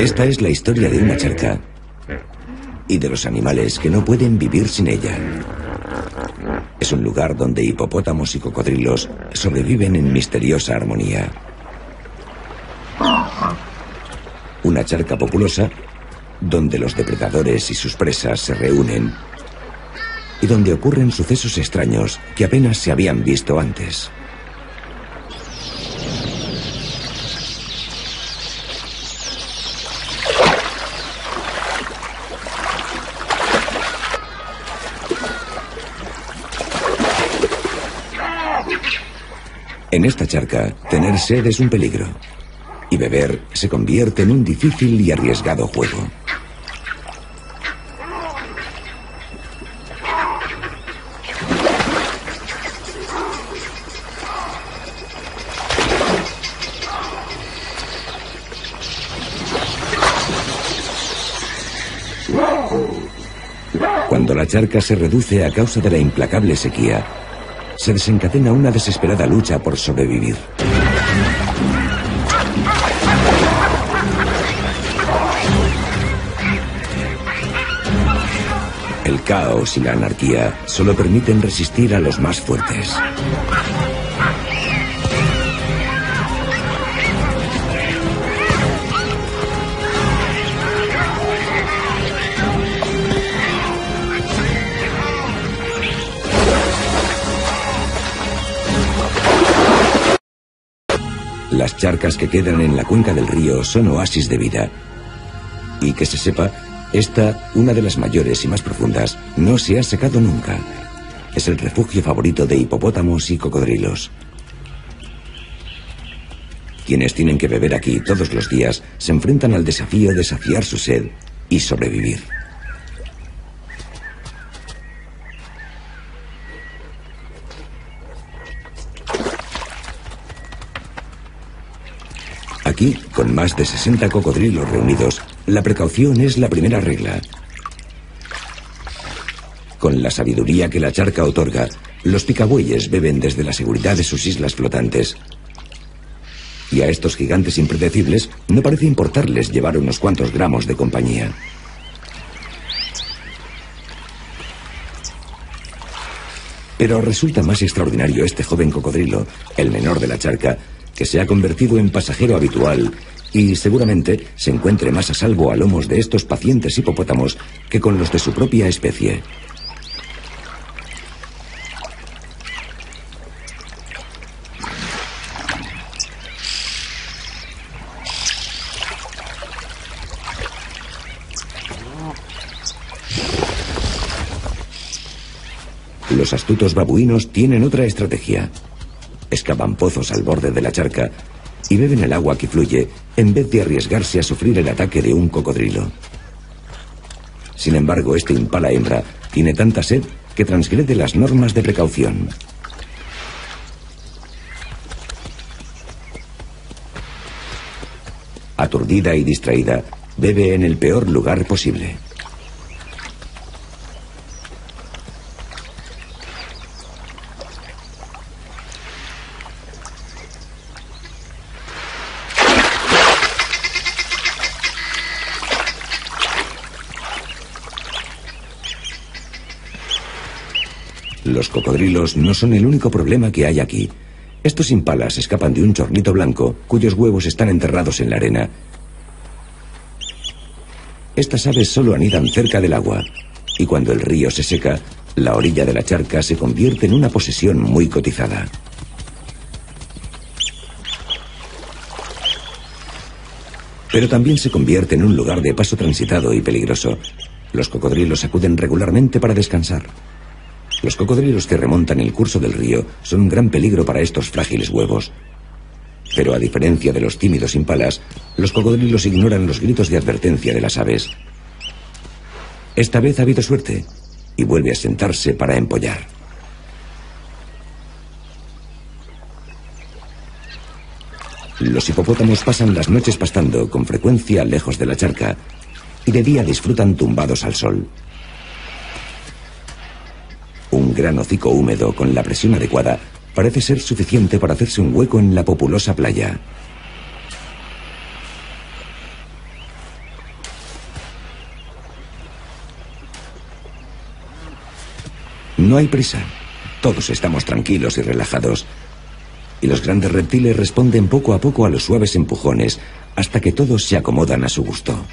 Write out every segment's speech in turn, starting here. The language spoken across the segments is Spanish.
Esta es la historia de una charca y de los animales que no pueden vivir sin ella. Es un lugar donde hipopótamos y cocodrilos sobreviven en misteriosa armonía. Una charca populosa donde los depredadores y sus presas se reúnen y donde ocurren sucesos extraños que apenas se habían visto antes. En esta charca, tener sed es un peligro, y beber se convierte en un difícil y arriesgado juego. Cuando la charca se reduce a causa de la implacable sequía, se desencadena una desesperada lucha por sobrevivir. El caos y la anarquía solo permiten resistir a los más fuertes. Las charcas que quedan en la cuenca del río son oasis de vida. Y que se sepa, esta, una de las mayores y más profundas, no se ha secado nunca. Es el refugio favorito de hipopótamos y cocodrilos. Quienes tienen que beber aquí todos los días se enfrentan al desafío de saciar su sed y sobrevivir. Aquí, con más de 60 cocodrilos reunidos, la precaución es la primera regla. Con la sabiduría que la charca otorga, los picabueyes beben desde la seguridad de sus islas flotantes. Y a estos gigantes impredecibles no parece importarles llevar unos cuantos gramos de compañía. Pero resulta más extraordinario este joven cocodrilo, el menor de la charca, que se ha convertido en pasajero habitual y seguramente se encuentre más a salvo a lomos de estos pacientes hipopótamos que con los de su propia especie. Los astutos babuinos tienen otra estrategia. Excavan pozos al borde de la charca y beben el agua que fluye en vez de arriesgarse a sufrir el ataque de un cocodrilo. Sin embargo, este impala hembra tiene tanta sed que transgrede las normas de precaución. Aturdida y distraída, bebe en el peor lugar posible. Los cocodrilos no son el único problema que hay aquí. Estos impalas escapan de un chorlito blanco cuyos huevos están enterrados en la arena. Estas aves solo anidan cerca del agua, y cuando el río se seca, la orilla de la charca se convierte en una posesión muy cotizada. Pero también se convierte en un lugar de paso transitado y peligroso. Los cocodrilos acuden regularmente para descansar. Los cocodrilos que remontan el curso del río son un gran peligro para estos frágiles huevos. Pero a diferencia de los tímidos impalas, los cocodrilos ignoran los gritos de advertencia de las aves. Esta vez ha habido suerte y vuelve a sentarse para empollar. Los hipopótamos pasan las noches pastando con frecuencia lejos de la charca y de día disfrutan tumbados al sol. Un gran hocico húmedo con la presión adecuada parece ser suficiente para hacerse un hueco en la populosa playa. No hay prisa. Todos estamos tranquilos y relajados. Y los grandes reptiles responden poco a poco a los suaves empujones hasta que todos se acomodan a su gusto.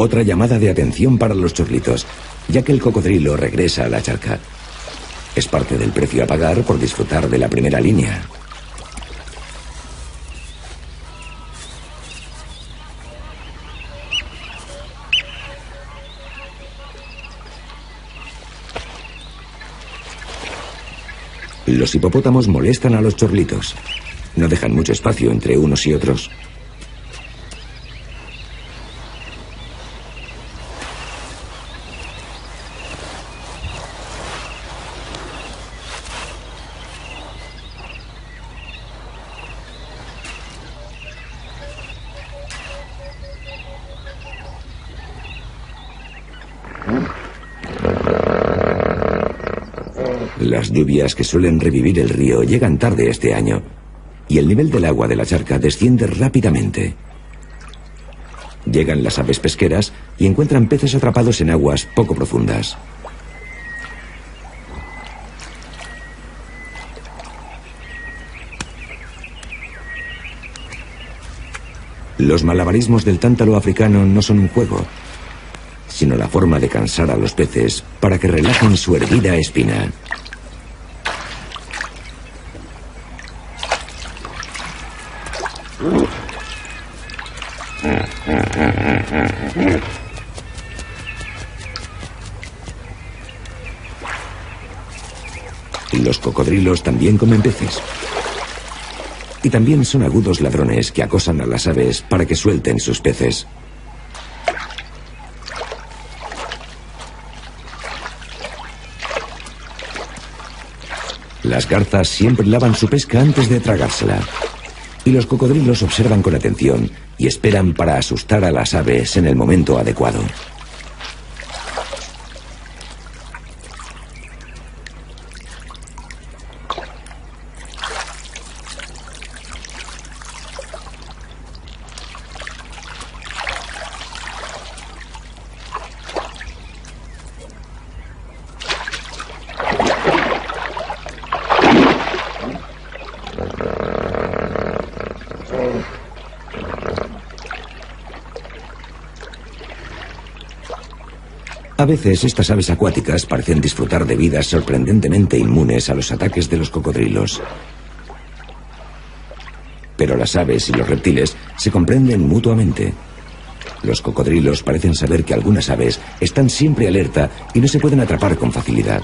Otra llamada de atención para los chorlitos, ya que el cocodrilo regresa a la charca. Es parte del precio a pagar por disfrutar de la primera línea. Los hipopótamos molestan a los chorlitos. No dejan mucho espacio entre unos y otros. Las lluvias que suelen revivir el río llegan tarde este año y el nivel del agua de la charca desciende rápidamente. Llegan las aves pesqueras y encuentran peces atrapados en aguas poco profundas. Los malabarismos del tántalo africano no son un juego, sino la forma de cansar a los peces para que relajen su erguida espina. Los cocodrilos también comen peces. Y también son agudos ladrones que acosan a las aves para que suelten sus peces. Las garzas siempre lavan su pesca antes de tragársela. Y los cocodrilos observan con atención y esperan para asustar a las aves en el momento adecuado. A veces estas aves acuáticas parecen disfrutar de vidas sorprendentemente inmunes a los ataques de los cocodrilos. Pero las aves y los reptiles se comprenden mutuamente. Los cocodrilos parecen saber que algunas aves están siempre alerta y no se pueden atrapar con facilidad.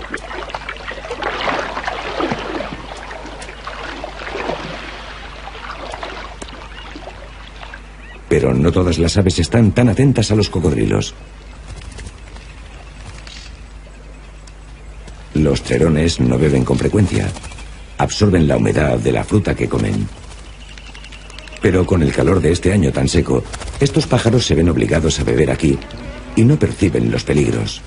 Pero no todas las aves están tan atentas a los cocodrilos. Los trerones no beben con frecuencia. Absorben la humedad de la fruta que comen. Pero con el calor de este año tan seco, estos pájaros se ven obligados a beber aquí y no perciben los peligros.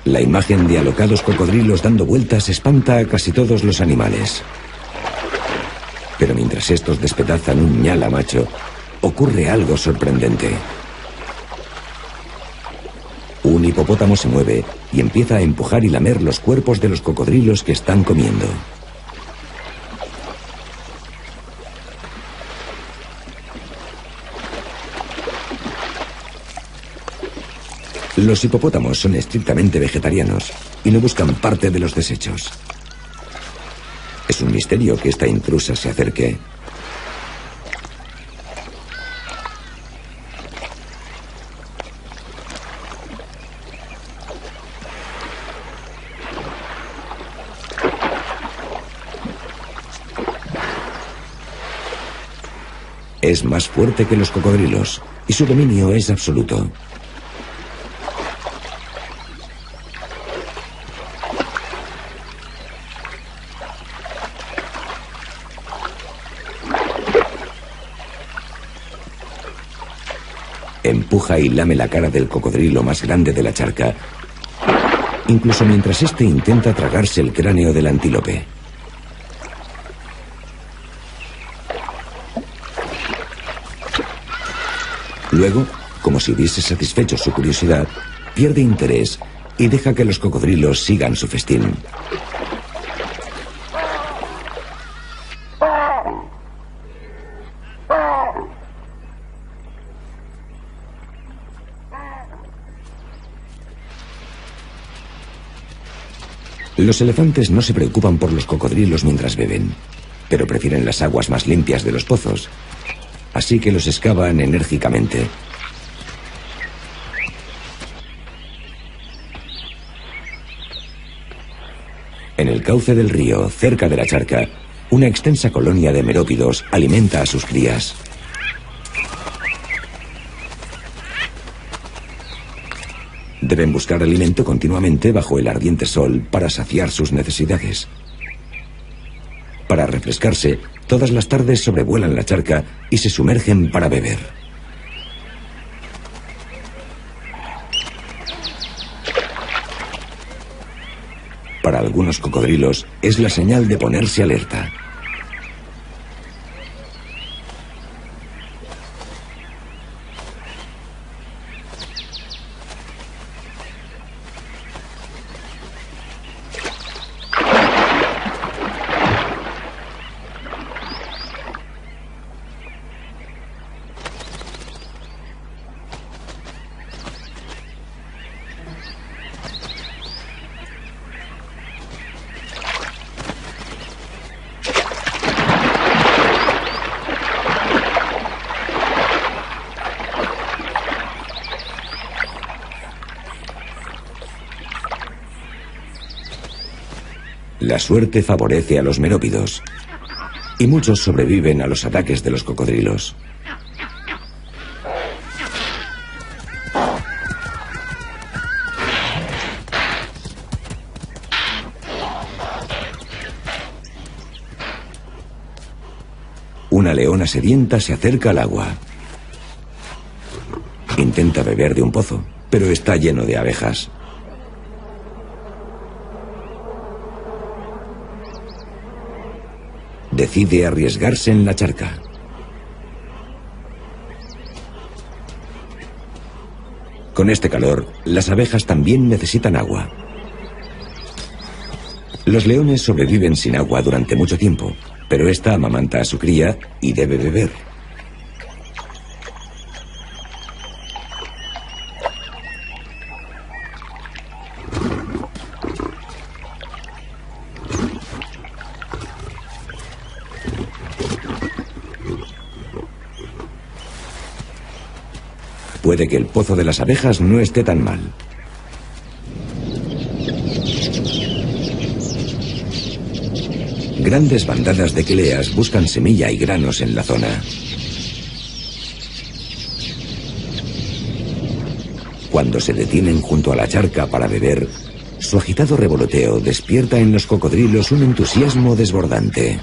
La imagen de alocados cocodrilos dando vueltas espanta a casi todos los animales. Pero mientras estos despedazan un ñala macho, ocurre algo sorprendente. Un hipopótamo se mueve y empieza a empujar y lamer los cuerpos de los cocodrilos que están comiendo. Los hipopótamos son estrictamente vegetarianos y no buscan parte de los desechos. Es un misterio que esta intrusa se acerque. Es más fuerte que los cocodrilos y su dominio es absoluto. Empuja y lame la cara del cocodrilo más grande de la charca, incluso mientras éste intenta tragarse el cráneo del antílope. Luego, como si hubiese satisfecho su curiosidad, pierde interés y deja que los cocodrilos sigan su festín. Los elefantes no se preocupan por los cocodrilos mientras beben, pero prefieren las aguas más limpias de los pozos, así que los excavan enérgicamente. En el cauce del río, cerca de la charca, una extensa colonia de merópidos alimenta a sus crías. Deben buscar alimento continuamente bajo el ardiente sol para saciar sus necesidades. Para refrescarse, todas las tardes sobrevuelan la charca y se sumergen para beber. Para algunos cocodrilos es la señal de ponerse alerta. La suerte favorece a los merópidos y muchos sobreviven a los ataques de los cocodrilos. Una leona sedienta se acerca al agua. Intenta beber de un pozo, pero está lleno de abejas. Decide arriesgarse en la charca. Con este calor, las abejas también necesitan agua. Los leones sobreviven sin agua durante mucho tiempo, pero esta amamanta a su cría y debe beber. Puede que el pozo de las abejas no esté tan mal. Grandes bandadas de queleas buscan semilla y granos en la zona. Cuando se detienen junto a la charca para beber, su agitado revoloteo despierta en los cocodrilos un entusiasmo desbordante.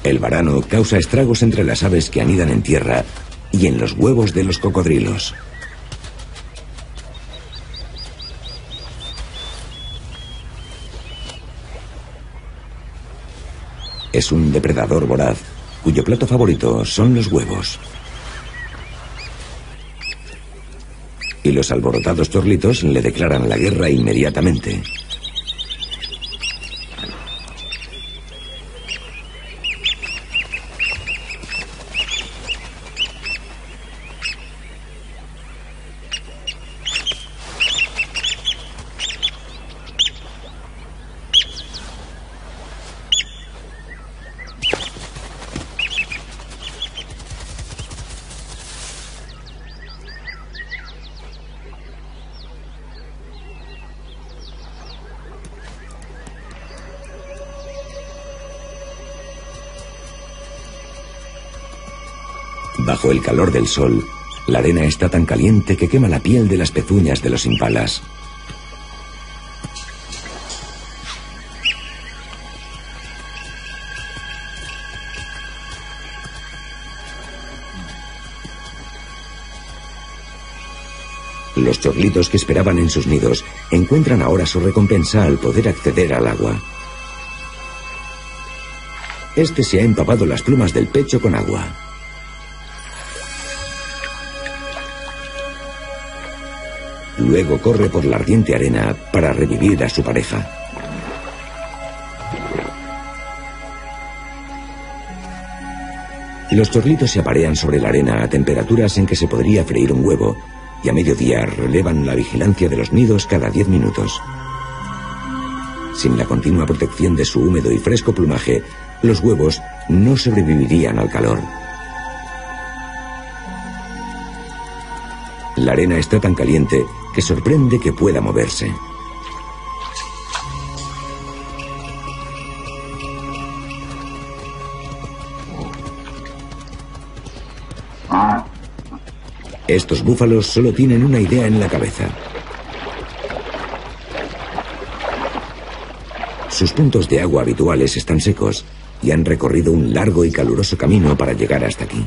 El varano causa estragos entre las aves que anidan en tierra y en los huevos de los cocodrilos. Es un depredador voraz, cuyo plato favorito son los huevos. Y los alborotados chorlitos le declaran la guerra inmediatamente. Bajo el calor del sol, la arena está tan caliente que quema la piel de las pezuñas de los impalas. Los chorlitos que esperaban en sus nidos encuentran ahora su recompensa al poder acceder al agua. Este se ha empapado las plumas del pecho con agua. Luego corre por la ardiente arena para revivir a su pareja. Los chorlitos se aparean sobre la arena a temperaturas en que se podría freír un huevo, y a mediodía relevan la vigilancia de los nidos cada 10 minutos. Sin la continua protección de su húmedo y fresco plumaje, los huevos no sobrevivirían al calor. La arena está tan caliente que sorprende que pueda moverse. Estos búfalos solo tienen una idea en la cabeza. Sus puntos de agua habituales están secos y han recorrido un largo y caluroso camino para llegar hasta aquí.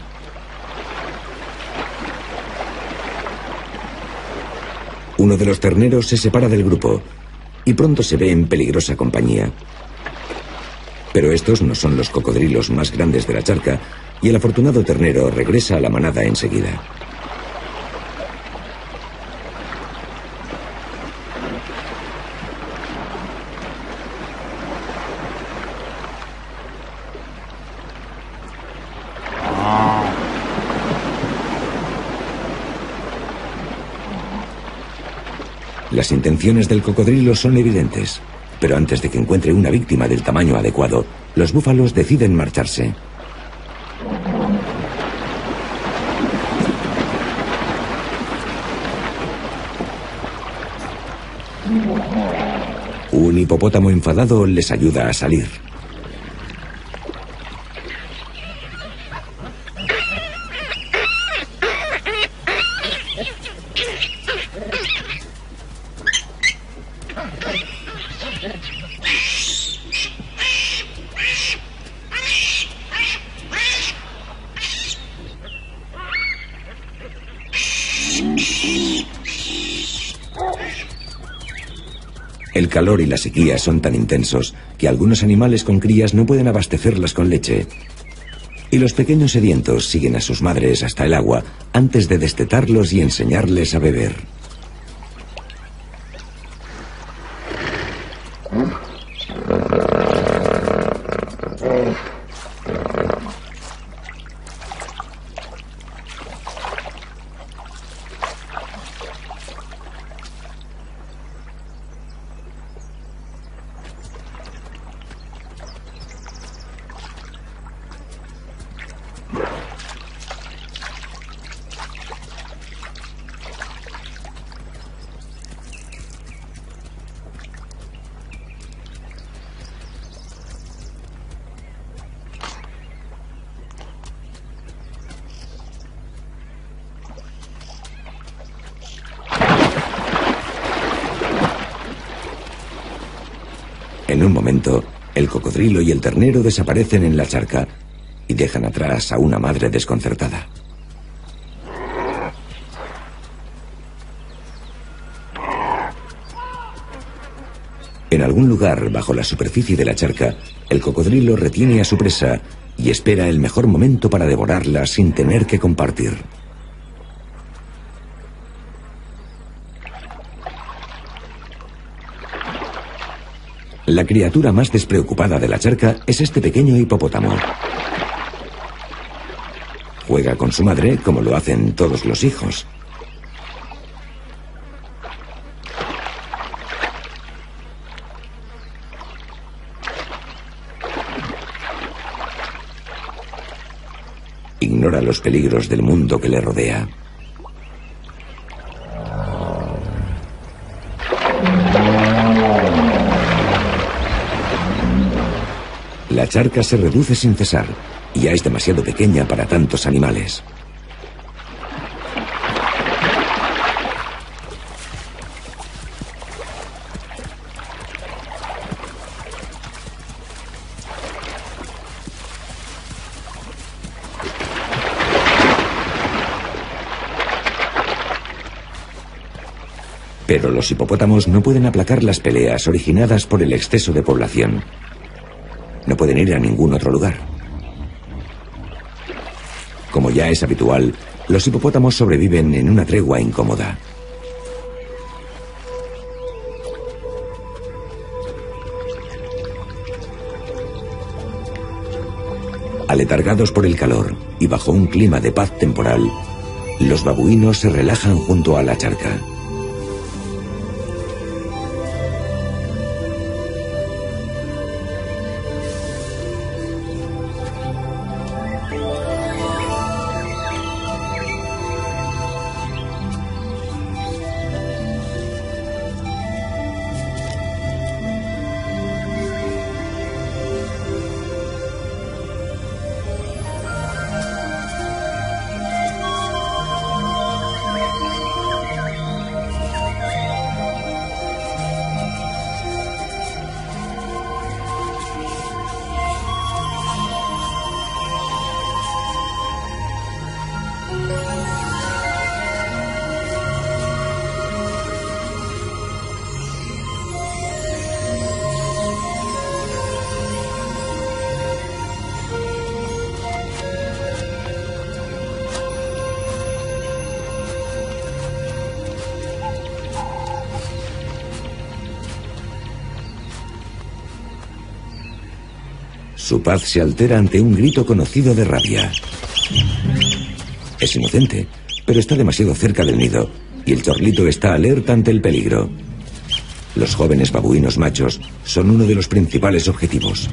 Uno de los terneros se separa del grupo y pronto se ve en peligrosa compañía. Pero estos no son los cocodrilos más grandes de la charca y el afortunado ternero regresa a la manada enseguida. Las intenciones del cocodrilo son evidentes, pero antes de que encuentre una víctima del tamaño adecuado, los búfalos deciden marcharse. Un hipopótamo enfadado les ayuda a salir. El calor y la sequía son tan intensos que algunos animales con crías no pueden abastecerlas con leche. Y los pequeños sedientos siguen a sus madres hasta el agua antes de destetarlos y enseñarles a beber. En un momento, el cocodrilo y el ternero desaparecen en la charca y dejan atrás a una madre desconcertada. En algún lugar bajo la superficie de la charca, el cocodrilo retiene a su presa y espera el mejor momento para devorarla sin tener que compartir. La criatura más despreocupada de la charca es este pequeño hipopótamo. Juega con su madre como lo hacen todos los hijos. Ignora los peligros del mundo que le rodea. La charca se reduce sin cesar y ya es demasiado pequeña para tantos animales. Pero los hipopótamos no pueden aplacar las peleas originadas por el exceso de población. No pueden ir a ningún otro lugar. Como ya es habitual, los hipopótamos sobreviven en una tregua incómoda. Aletargados por el calor y bajo un clima de paz temporal, los babuinos se relajan junto a la charca. Su paz se altera ante un grito conocido de rabia. Es inocente, pero está demasiado cerca del nido, y el chorlito está alerta ante el peligro. Los jóvenes babuinos machos son uno de los principales objetivos.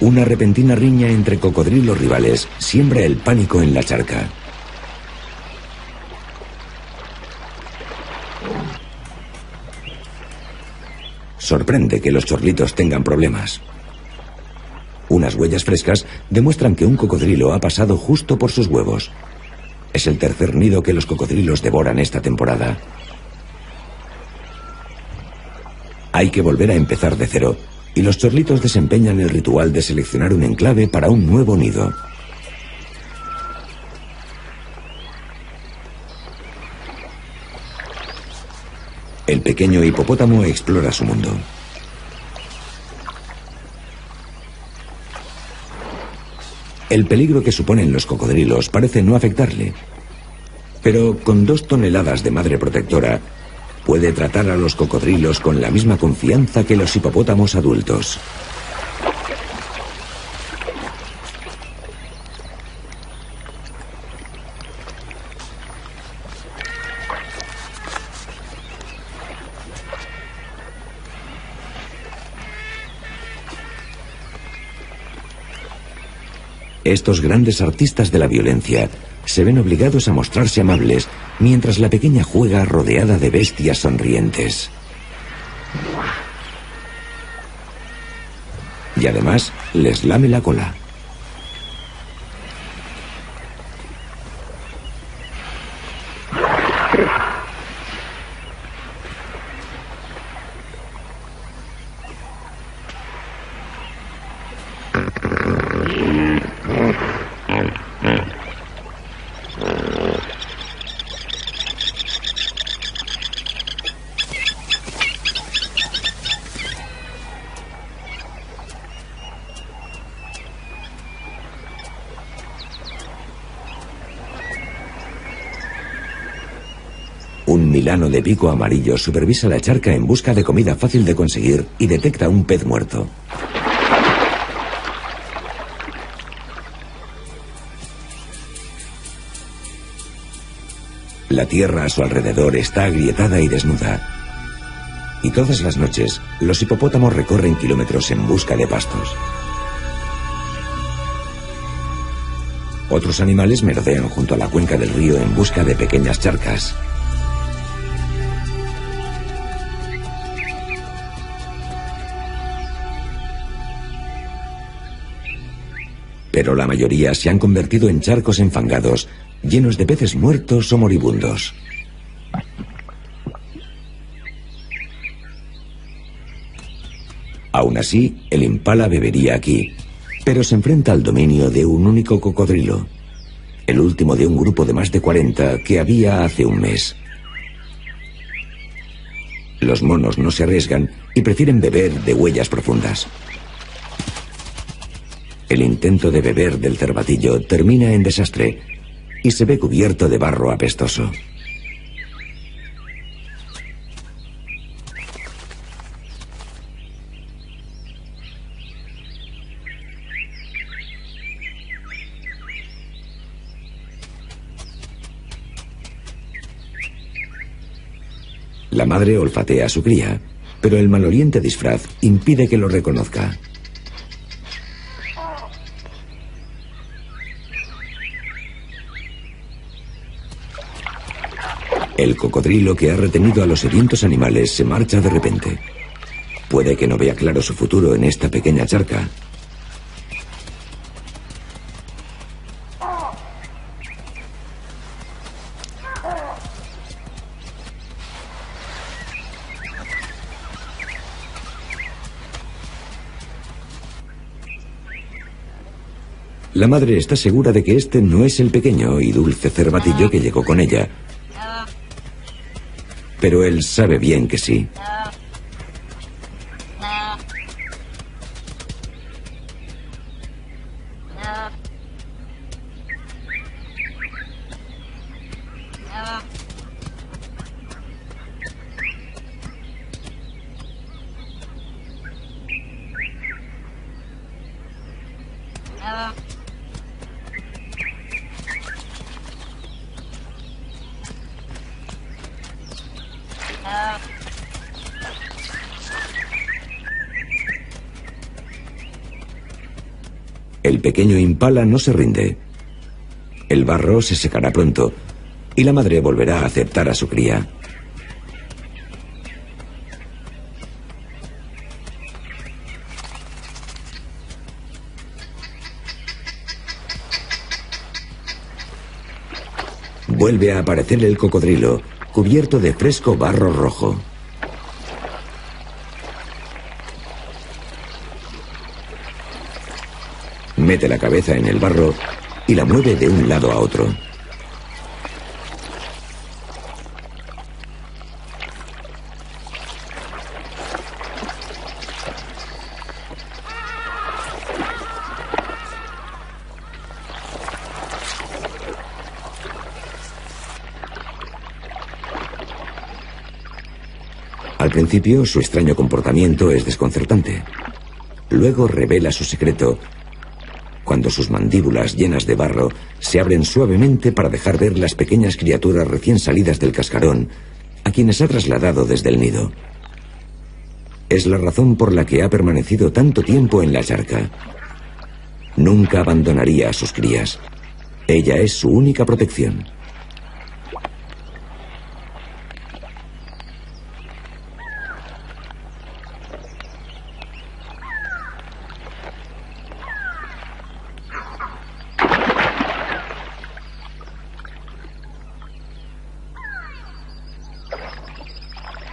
Una repentina riña entre cocodrilos rivales siembra el pánico en la charca. Sorprende que los chorlitos tengan problemas. Unas huellas frescas demuestran que un cocodrilo ha pasado justo por sus huevos. Es el tercer nido que los cocodrilos devoran esta temporada. Hay que volver a empezar de cero, y los chorlitos desempeñan el ritual de seleccionar un enclave para un nuevo nido. El pequeño hipopótamo explora su mundo. El peligro que suponen los cocodrilos parece no afectarle. Pero con 2 toneladas de madre protectora, puede tratar a los cocodrilos con la misma confianza que los hipopótamos adultos. Estos grandes artistas de la violencia se ven obligados a mostrarse amables mientras la pequeña juega rodeada de bestias sonrientes. Y además les lame la cola. Un milano de pico amarillo supervisa la charca en busca de comida fácil de conseguir y detecta un pez muerto. La tierra a su alrededor está agrietada y desnuda. Y todas las noches, los hipopótamos recorren kilómetros en busca de pastos. Otros animales merodean junto a la cuenca del río en busca de pequeñas charcas. Pero la mayoría se han convertido en charcos enfangados, llenos de peces muertos o moribundos. Aún así, el impala bebería aquí, pero se enfrenta al dominio de un único cocodrilo, el último de un grupo de más de 40 que había hace un mes. Los monos no se arriesgan y prefieren beber de huellas profundas. El intento de beber del cervatillo termina en desastre y se ve cubierto de barro apestoso. La madre olfatea a su cría, pero el maloliente disfraz impide que lo reconozca. El cocodrilo que ha retenido a los sedientos animales se marcha de repente. Puede que no vea claro su futuro en esta pequeña charca. La madre está segura de que este no es el pequeño y dulce cervatillo que llegó con ella. Pero él sabe bien que sí. El pequeño impala no se rinde. El barro se secará pronto y la madre volverá a aceptar a su cría. Vuelve a aparecer el cocodrilo, cubierto de fresco barro rojo. Mete la cabeza en el barro y la mueve de un lado a otro. Al principio, su extraño comportamiento es desconcertante. Luego revela su secreto cuando sus mandíbulas llenas de barro se abren suavemente para dejar ver las pequeñas criaturas recién salidas del cascarón, a quienes ha trasladado desde el nido. Es la razón por la que ha permanecido tanto tiempo en la charca. Nunca abandonaría a sus crías. Ella es su única protección.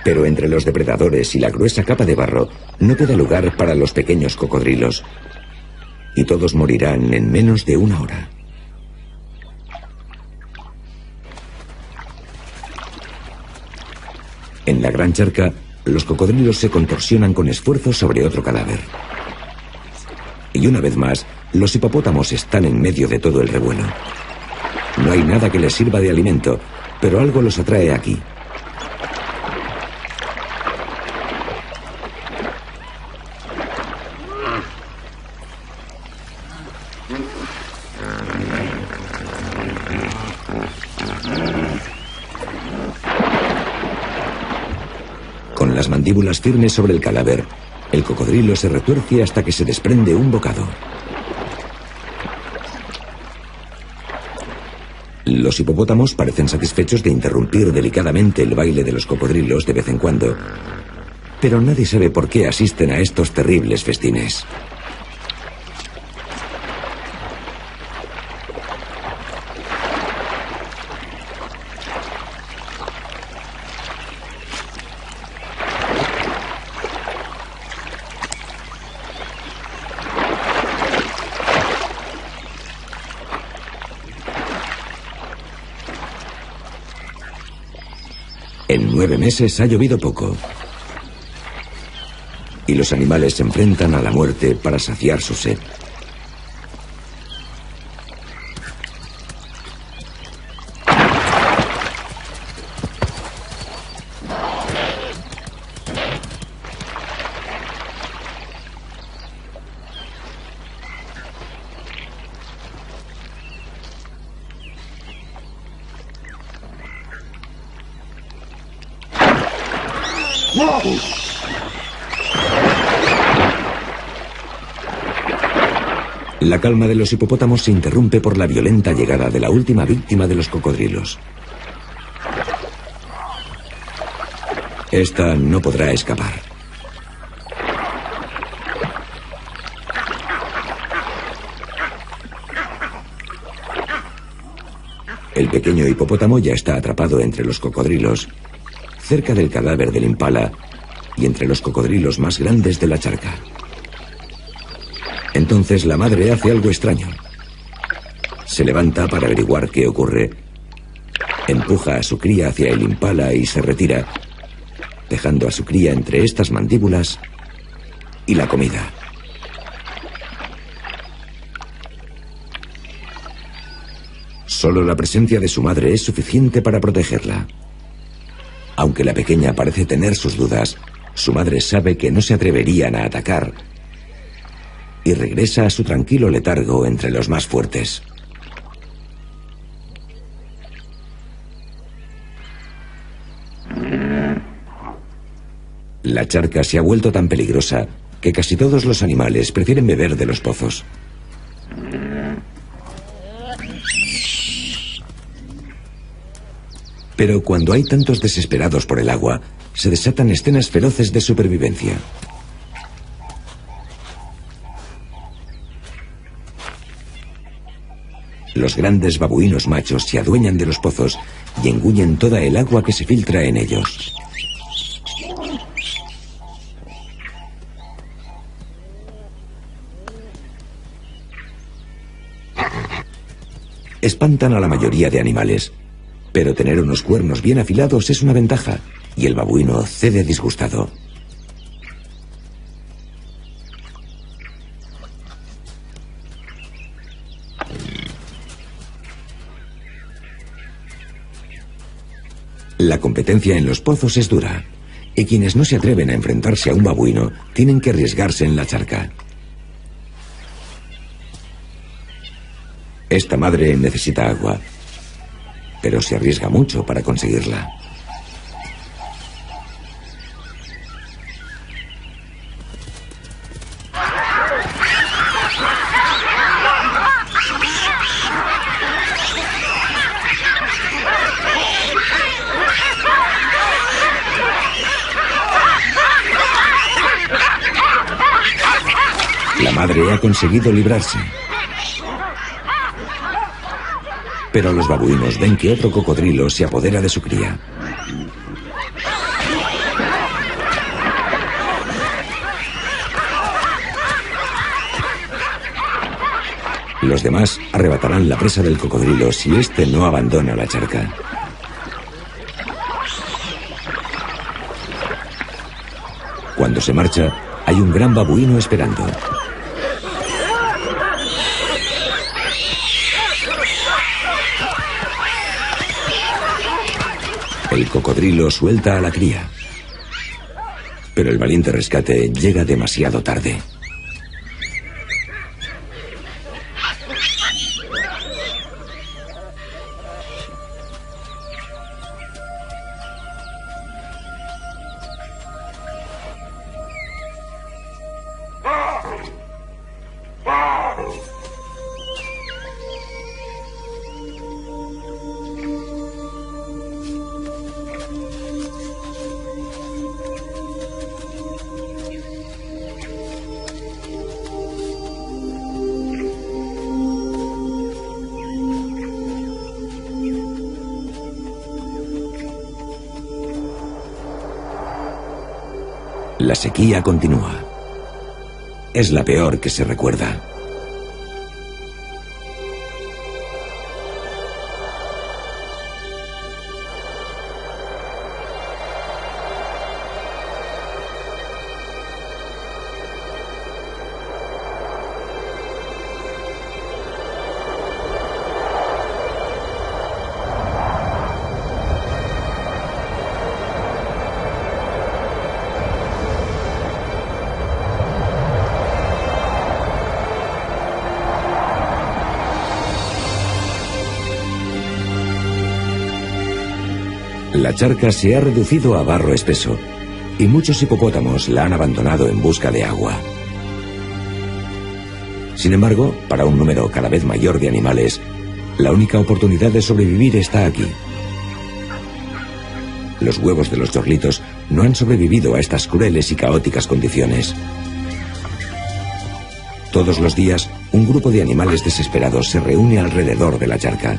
Pero entre los depredadores y la gruesa capa de barro no queda lugar para los pequeños cocodrilos. Y todos morirán en menos de una hora. En la gran charca, los cocodrilos se contorsionan con esfuerzo sobre otro cadáver. Y una vez más, los hipopótamos están en medio de todo el revuelo. No hay nada que les sirva de alimento, pero algo los atrae aquí. Con las mandíbulas firmes sobre el cadáver, el cocodrilo se retuerce hasta que se desprende un bocado. Los hipopótamos parecen satisfechos de interrumpir delicadamente el baile de los cocodrilos de vez en cuando, pero nadie sabe por qué asisten a estos terribles festines. En 9 meses ha llovido poco. Y los animales se enfrentan a la muerte para saciar su sed. La calma de los hipopótamos se interrumpe por la violenta llegada de la última víctima de los cocodrilos. Esta no podrá escapar. El pequeño hipopótamo ya está atrapado entre los cocodrilos, cerca del cadáver del impala y entre los cocodrilos más grandes de la charca. Entonces la madre hace algo extraño. Se levanta para averiguar qué ocurre, empuja a su cría hacia el impala y se retira, dejando a su cría entre estas mandíbulas y la comida. Solo la presencia de su madre es suficiente para protegerla. Aunque la pequeña parece tener sus dudas, su madre sabe que no se atreverían a atacar y regresa a su tranquilo letargo entre los más fuertes. La charca se ha vuelto tan peligrosa que casi todos los animales prefieren beber de los pozos. Pero cuando hay tantos desesperados por el agua, se desatan escenas feroces de supervivencia. Los grandes babuinos machos se adueñan de los pozos y engullen toda el agua que se filtra en ellos. Espantan a la mayoría de animales, pero tener unos cuernos bien afilados es una ventaja, y el babuino cede disgustado. La competencia en los pozos es dura, y quienes no se atreven a enfrentarse a un babuino tienen que arriesgarse en la charca. Esta madre necesita agua, pero se arriesga mucho para conseguirla. La madre ha conseguido librarse. Pero los babuinos ven que otro cocodrilo se apodera de su cría. Los demás arrebatarán la presa del cocodrilo si éste no abandona la charca. Cuando se marcha, hay un gran babuino esperando. El cocodrilo suelta a la cría, pero el valiente rescate llega demasiado tarde. La sequía continúa. Es la peor que se recuerda. La charca se ha reducido a barro espeso y muchos hipopótamos la han abandonado en busca de agua. Sin embargo, para un número cada vez mayor de animales, la única oportunidad de sobrevivir está aquí. Los huevos de los chorlitos no han sobrevivido a estas crueles y caóticas condiciones. Todos los días, un grupo de animales desesperados se reúne alrededor de la charca.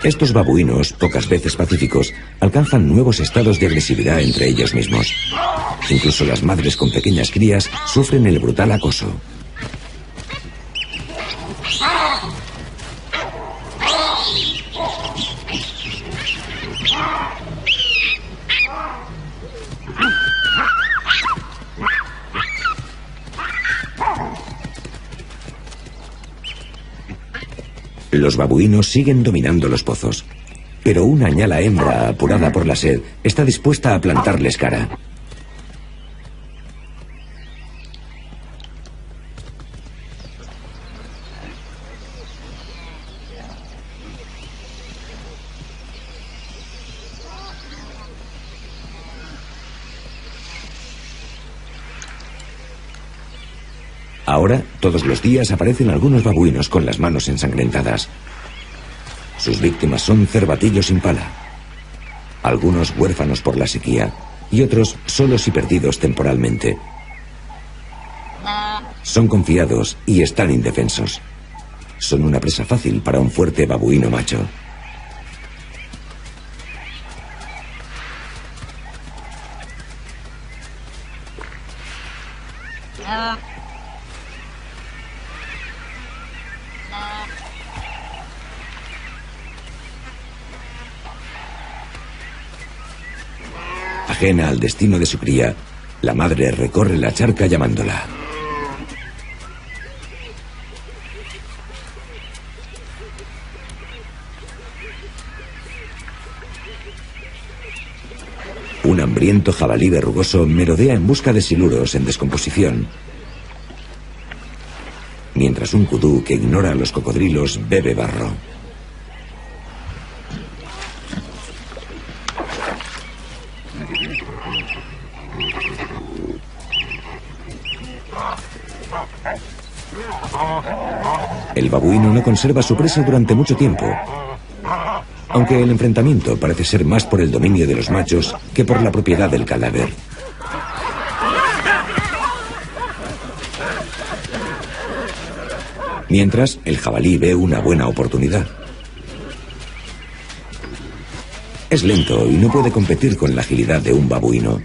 Estos babuinos, pocas veces pacíficos, alcanzan nuevos estados de agresividad entre ellos mismos. Incluso las madres con pequeñas crías sufren el brutal acoso. Los babuinos siguen dominando los pozos, pero una ñala hembra, apurada por la sed, está dispuesta a plantarles cara. Ahora, todos los días aparecen algunos babuinos con las manos ensangrentadas. Sus víctimas son cervatillos sin pala. Algunos huérfanos por la sequía y otros solos y perdidos temporalmente. Son confiados y están indefensos. Son una presa fácil para un fuerte babuino macho. Ajena al destino de su cría, la madre recorre la charca llamándola. Un hambriento jabalí verrugoso merodea en busca de siluros en descomposición, mientras un kudú que ignora a los cocodrilos bebe barro. El babuino no conserva su presa durante mucho tiempo, aunque el enfrentamiento parece ser más por el dominio de los machos que por la propiedad del cadáver. Mientras, el jabalí ve una buena oportunidad. Es lento y no puede competir con la agilidad de un babuino.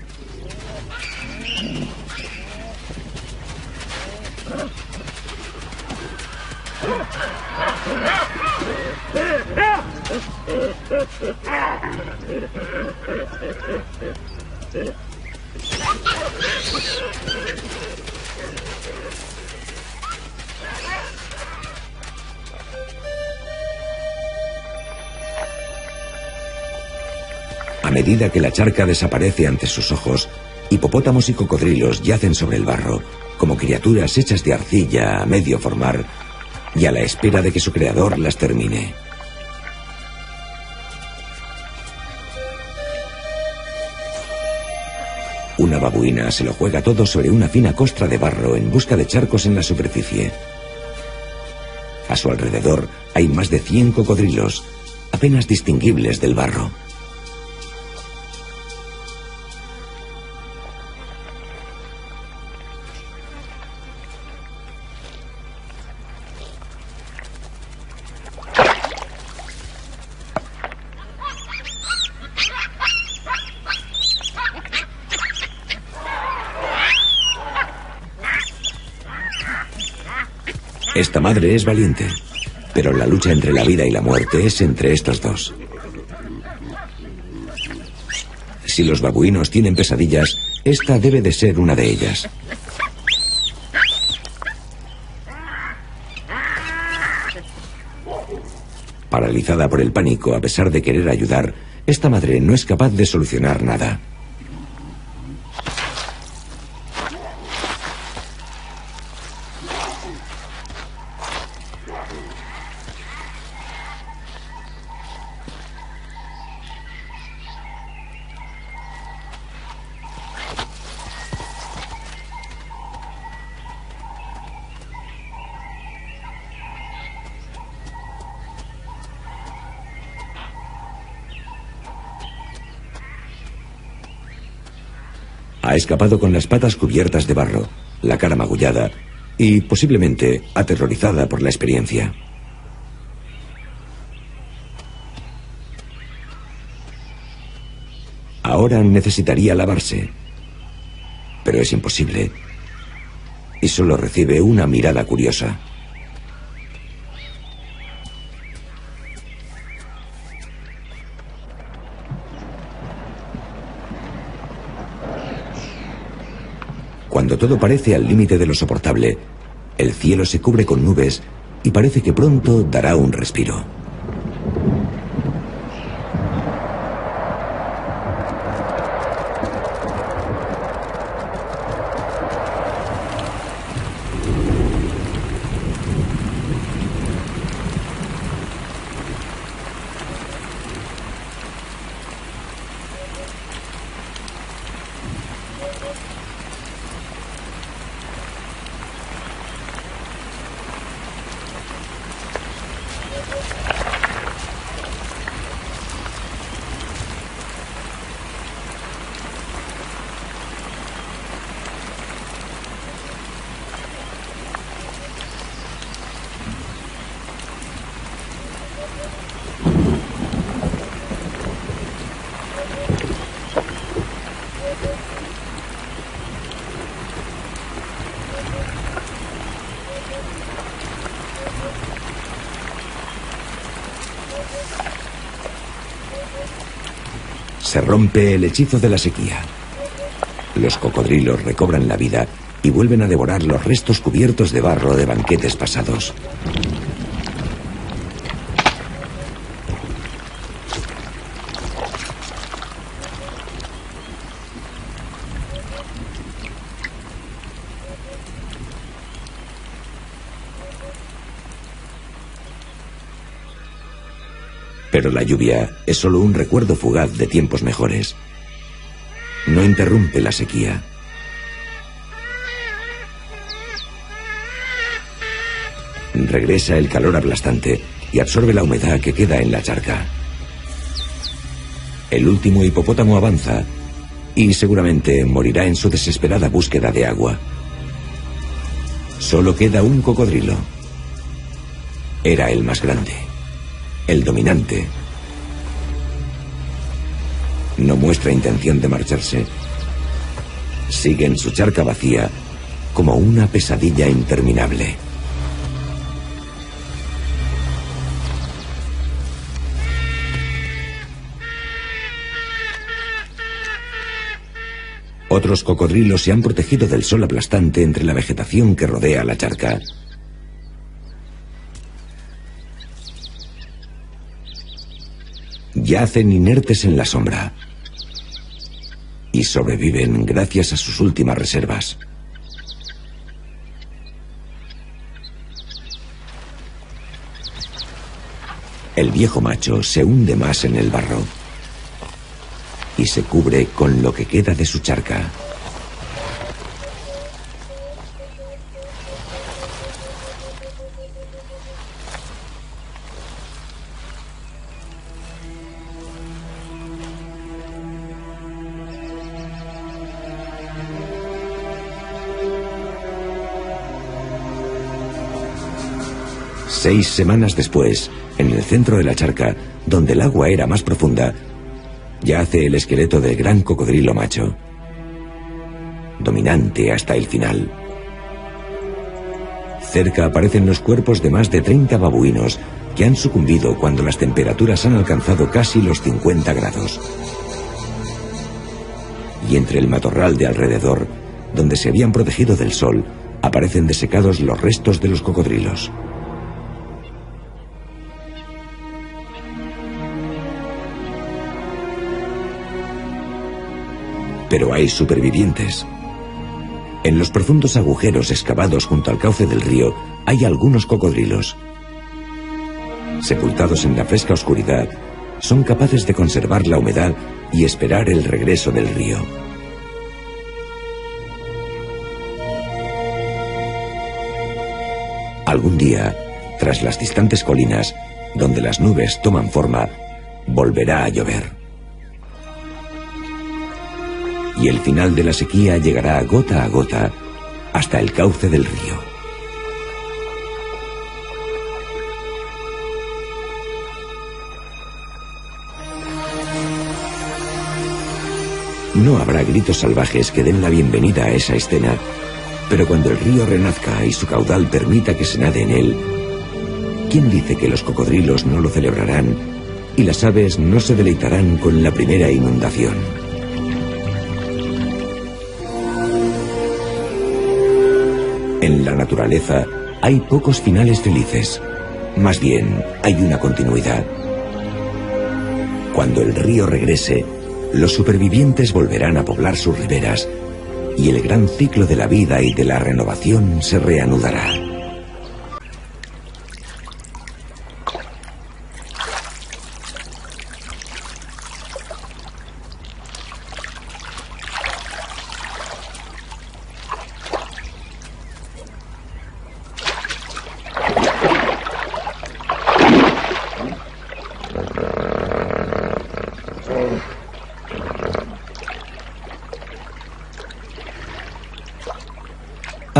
A medida que la charca desaparece ante sus ojos, hipopótamos y cocodrilos yacen sobre el barro, como criaturas hechas de arcilla a medio formar y a la espera de que su creador las termine. Una babuina se lo juega todo sobre una fina costra de barro en busca de charcos en la superficie. A su alrededor hay más de 100 cocodrilos, apenas distinguibles del barro. Esta madre es valiente, pero la lucha entre la vida y la muerte es entre estos dos. Si los babuinos tienen pesadillas, esta debe de ser una de ellas. Paralizada por el pánico, a pesar de querer ayudar, esta madre no es capaz de solucionar nada. Ha escapado con las patas cubiertas de barro, la cara magullada y, posiblemente, aterrorizada por la experiencia. Ahora necesitaría lavarse, pero es imposible, y solo recibe una mirada curiosa. Cuando todo parece al límite de lo soportable, el cielo se cubre con nubes y parece que pronto dará un respiro. Se rompe el hechizo de la sequía. Los cocodrilos recobran la vida y vuelven a devorar los restos cubiertos de barro de banquetes pasados. Pero la lluvia es solo un recuerdo fugaz de tiempos mejores. No interrumpe la sequía. Regresa el calor aplastante y absorbe la humedad que queda en la charca. El último hipopótamo avanza y seguramente morirá en su desesperada búsqueda de agua. Solo queda un cocodrilo. Era el más grande, el dominante. No muestra intención de marcharse. Sigue en su charca vacía como una pesadilla interminable. Otros cocodrilos se han protegido del sol aplastante entre la vegetación que rodea la charca. Yacen inertes en la sombra y sobreviven gracias a sus últimas reservas. El viejo macho se hunde más en el barro y se cubre con lo que queda de su charca. Seis semanas después, en el centro de la charca, donde el agua era más profunda, yace el esqueleto del gran cocodrilo macho, dominante hasta el final. Cerca aparecen los cuerpos de más de 30 babuinos que han sucumbido cuando las temperaturas han alcanzado casi los 50 grados. Y entre el matorral de alrededor, donde se habían protegido del sol, aparecen desecados los restos de los cocodrilos. Pero hay supervivientes. En los profundos agujeros excavados junto al cauce del río hay algunos cocodrilos. Sepultados en la fresca oscuridad, son capaces de conservar la humedad y esperar el regreso del río. Algún día, tras las distantes colinas, donde las nubes toman forma, volverá a llover. Y el final de la sequía llegará gota a gota hasta el cauce del río. No habrá gritos salvajes que den la bienvenida a esa escena, pero cuando el río renazca y su caudal permita que se nade en él, ¿quién dice que los cocodrilos no lo celebrarán y las aves no se deleitarán con la primera inundación? En la naturaleza hay pocos finales felices. Más bien, hay una continuidad. Cuando el río regrese, los supervivientes volverán a poblar sus riberas y el gran ciclo de la vida y de la renovación se reanudará.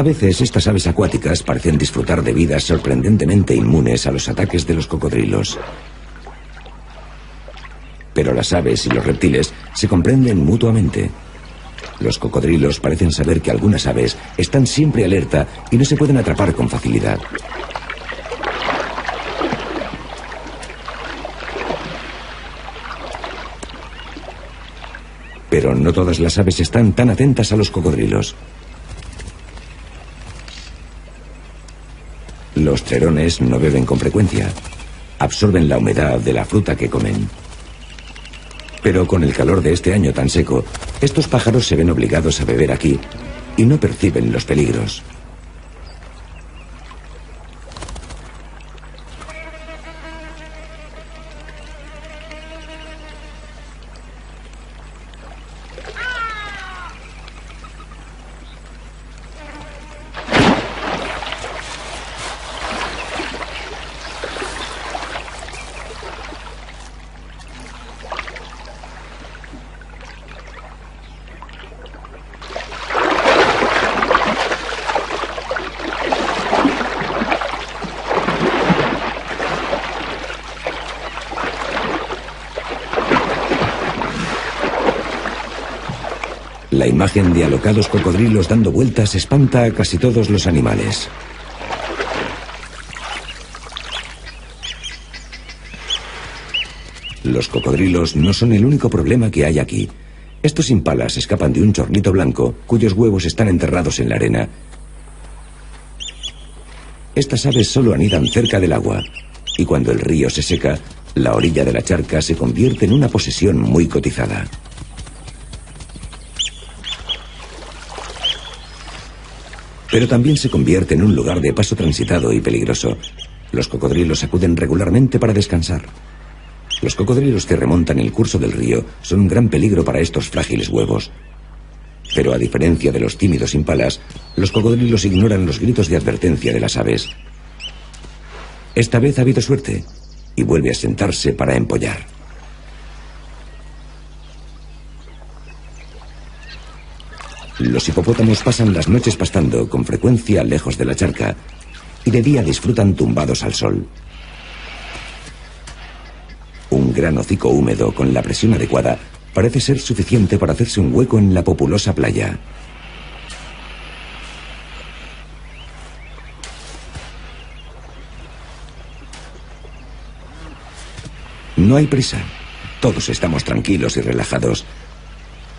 A veces estas aves acuáticas parecen disfrutar de vidas sorprendentemente inmunes a los ataques de los cocodrilos. Pero las aves y los reptiles se comprenden mutuamente. Los cocodrilos parecen saber que algunas aves están siempre alerta y no se pueden atrapar con facilidad. Pero no todas las aves están tan atentas a los cocodrilos. Los trerones no beben con frecuencia. Absorben la humedad de la fruta que comen. Pero con el calor de este año tan seco, estos pájaros se ven obligados a beber aquí y no perciben los peligros. La imagen de alocados cocodrilos dando vueltas espanta a casi todos los animales. Los cocodrilos no son el único problema que hay aquí. Estos impalas escapan de un chorlito blanco cuyos huevos están enterrados en la arena. Estas aves solo anidan cerca del agua, y cuando el río se seca, la orilla de la charca se convierte en una posesión muy cotizada. Pero también se convierte en un lugar de paso transitado y peligroso. Los cocodrilos acuden regularmente para descansar. Los cocodrilos que remontan el curso del río son un gran peligro para estos frágiles huevos. Pero a diferencia de los tímidos impalas, los cocodrilos ignoran los gritos de advertencia de las aves. Esta vez ha habido suerte y vuelve a sentarse para empollar. Los hipopótamos pasan las noches pastando, con frecuencia lejos de la charca, y de día disfrutan tumbados al sol. Un gran hocico húmedo con la presión adecuada parece ser suficiente para hacerse un hueco en la populosa playa. No hay prisa. Todos estamos tranquilos y relajados.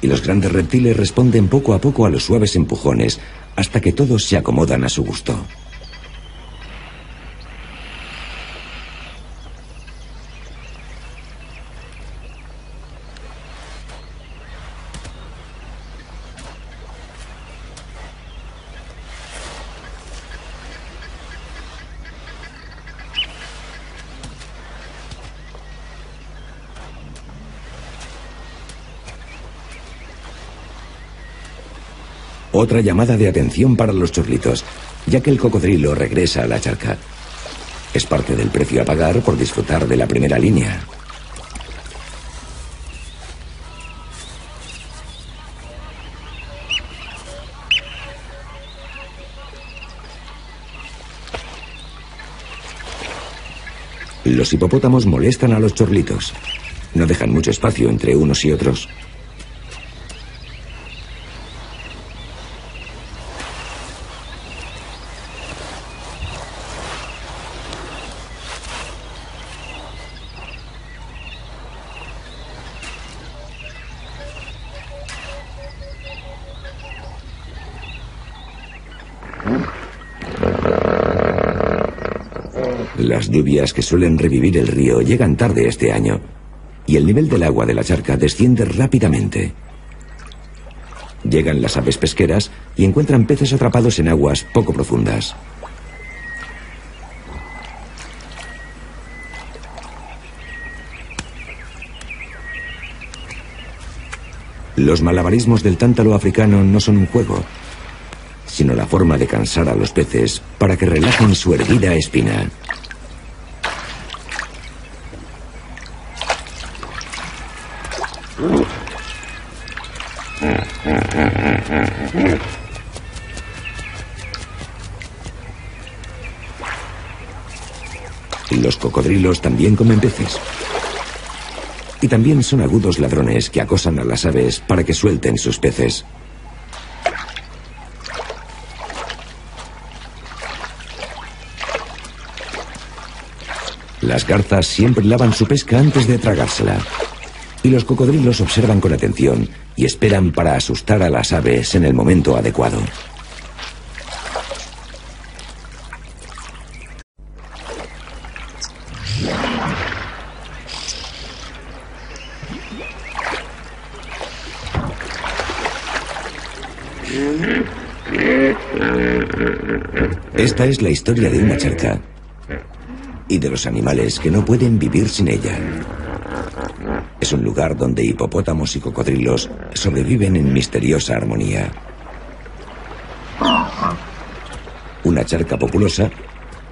Y los grandes reptiles responden poco a poco a los suaves empujones, hasta que todos se acomodan a su gusto. Otra llamada de atención para los chorlitos, ya que el cocodrilo regresa a la charca. Es parte del precio a pagar por disfrutar de la primera línea. Los hipopótamos molestan a los chorlitos. No dejan mucho espacio entre unos y otros. Las lluvias que suelen revivir el río llegan tarde este año, y el nivel del agua de la charca desciende rápidamente. Llegan las aves pesqueras y encuentran peces atrapados en aguas poco profundas. Los malabarismos del tántalo africano no son un juego, sino la forma de cansar a los peces para que relajen su erguida espina. Los cocodrilos también comen peces. Y también son agudos ladrones que acosan a las aves para que suelten sus peces. Las garzas siempre lavan su pesca antes de tragársela. y los cocodrilos observan con atención y esperan para asustar a las aves en el momento adecuado. Esta es la historia de una charca y de los animales que no pueden vivir sin ella. Es un lugar donde hipopótamos y cocodrilos sobreviven en misteriosa armonía. Una charca populosa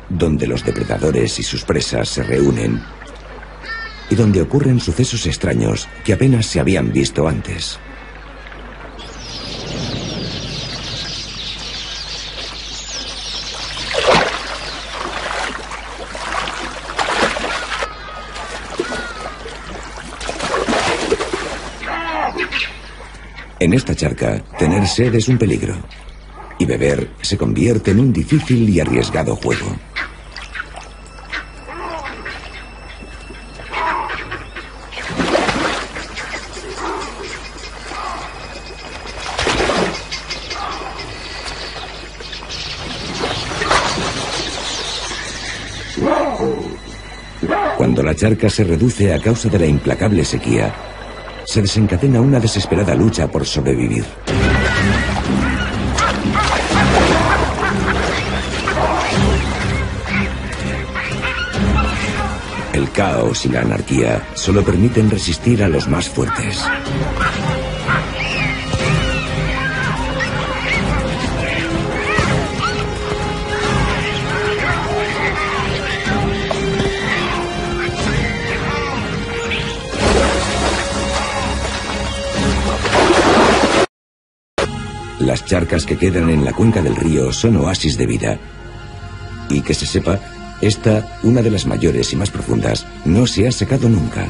donde los depredadores y sus presas se reúnen y donde ocurren sucesos extraños que apenas se habían visto antes. En esta charca, tener sed es un peligro, y beber se convierte en un difícil y arriesgado juego. Cuando la charca se reduce a causa de la implacable sequía, se desencadena una desesperada lucha por sobrevivir. El caos y la anarquía solo permiten resistir a los más fuertes. Las charcas que quedan en la cuenca del río son oasis de vida. Y que se sepa, esta, una de las mayores y más profundas, no se ha secado nunca.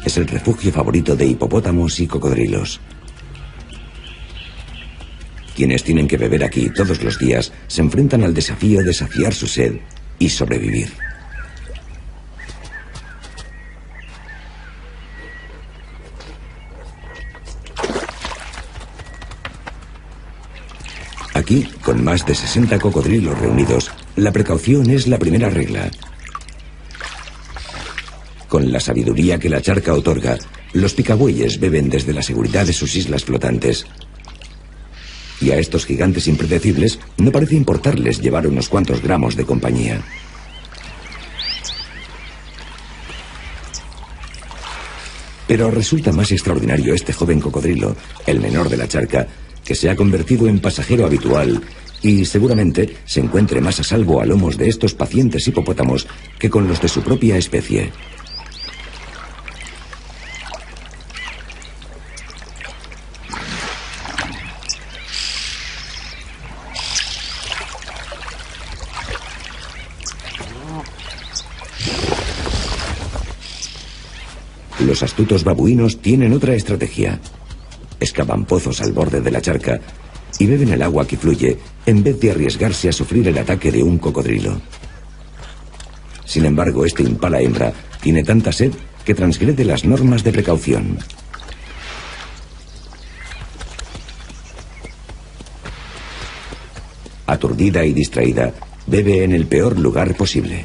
Es el refugio favorito de hipopótamos y cocodrilos. Quienes tienen que beber aquí todos los días se enfrentan al desafío de saciar su sed y sobrevivir. Aquí, con más de 60 cocodrilos reunidos, la precaución es la primera regla. Con la sabiduría que la charca otorga, los picabueyes beben desde la seguridad de sus islas flotantes. Y a estos gigantes impredecibles no parece importarles llevar unos cuantos gramos de compañía. Pero resulta más extraordinario este joven cocodrilo, el menor de la charca, que se ha convertido en pasajero habitual y seguramente se encuentre más a salvo a lomos de estos pacientes hipopótamos que con los de su propia especie. Los astutos babuinos tienen otra estrategia. Excavan pozos al borde de la charca y beben el agua que fluye en vez de arriesgarse a sufrir el ataque de un cocodrilo. Sin embargo, este impala hembra tiene tanta sed que transgrede las normas de precaución. Aturdida y distraída, bebe en el peor lugar posible.